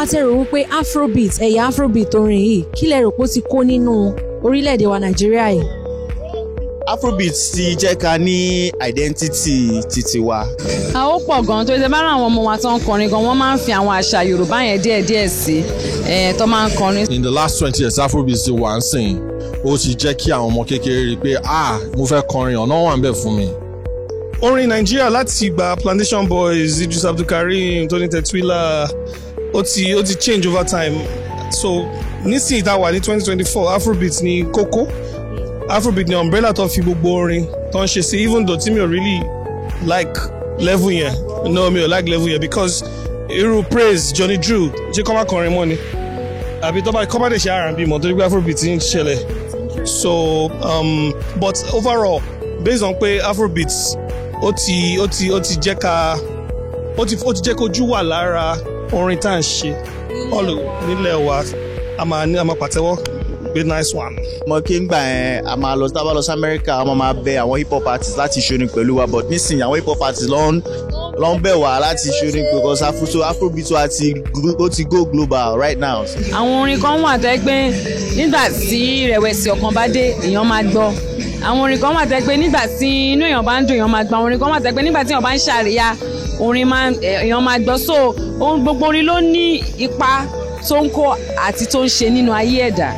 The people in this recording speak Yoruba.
wá tẹ́ rò wípé Afrobeat ẹ̀yà Afrobeat orin yìí kí lẹ rò pé ó ti kó nínú orílẹ̀-èdè wa Nàìjíríà yìí? Afrobeat ti jẹ́ ká ní identity titi wa. Ó pọ̀ gan tó ṣe bá ràn àwọn ọmọ wa tó ń kọrin gan wọ́n máa ń fi àwọn àṣà Yorùbá yẹn díẹ̀díẹ̀ sí tó máa ń kọrin. In the last 20 years Afrobeat ti wà ń sìn ó ti jẹ́ kí àwọn ọmọ kékeré rí i pé mo fẹ́ kọrin ọ̀nà wà ń bẹ̀ fún mi. Orin Nàìjíríà láti ìgbà Plantation Boys, Idris Abdulkareem, Tony Tetwila ó ti change over time. So nísìnyí tá a wà ní 2024 Afrobeat ní kókó. Afrobeat ni umbrella tó fi gbogbo orin tó ń ṣe sí, even though tí mi ò really like level yẹn. No, mi ò like level yẹn because irú praise Johnny Drew ṣé kọ́ máa kọrin mọ́ ni àbí tó bá kọ́ máa dé ṣe R&B mọ́ torí pé Afrobeat ń ṣẹlẹ̀. So but overall based on pé Afrobeat ó ti jẹ́ ká ó ti jẹ́ kójú wà lára orin tá à ń ṣe nílẹ̀ wa a máa pàtẹ́wọ́ gbé nice one. Mo kí ń gbà yẹn a máa lọ sábà lọ sí Amẹ́ríkà a máa bẹ àwọn hip hop artists láti ṣorin pẹ̀lú wa but nísìnyí àwọn hip hop artists ló ń bẹ̀ wá láti ṣorin because Afrobeat wa ó ti go global right now. Àwọn orin kan wà tẹ́ pé nígbà tí ìrẹ̀wẹ̀sì ọkàn bá dé èèyàn máa gbọ́. Àwọn orin kan wà tẹ́ pé nígbà tí inú èèyàn bá ń dùn èèyàn máa gbọ́. Àwọn orin kan wà tẹ́ pé nígbà tí èèyàn bá ń ṣàríyá èèyàn máa gbọ́. So gbogbo orin ló ní ipa tó ń kó àti tó ń ṣe nínú ayé ẹ̀dá.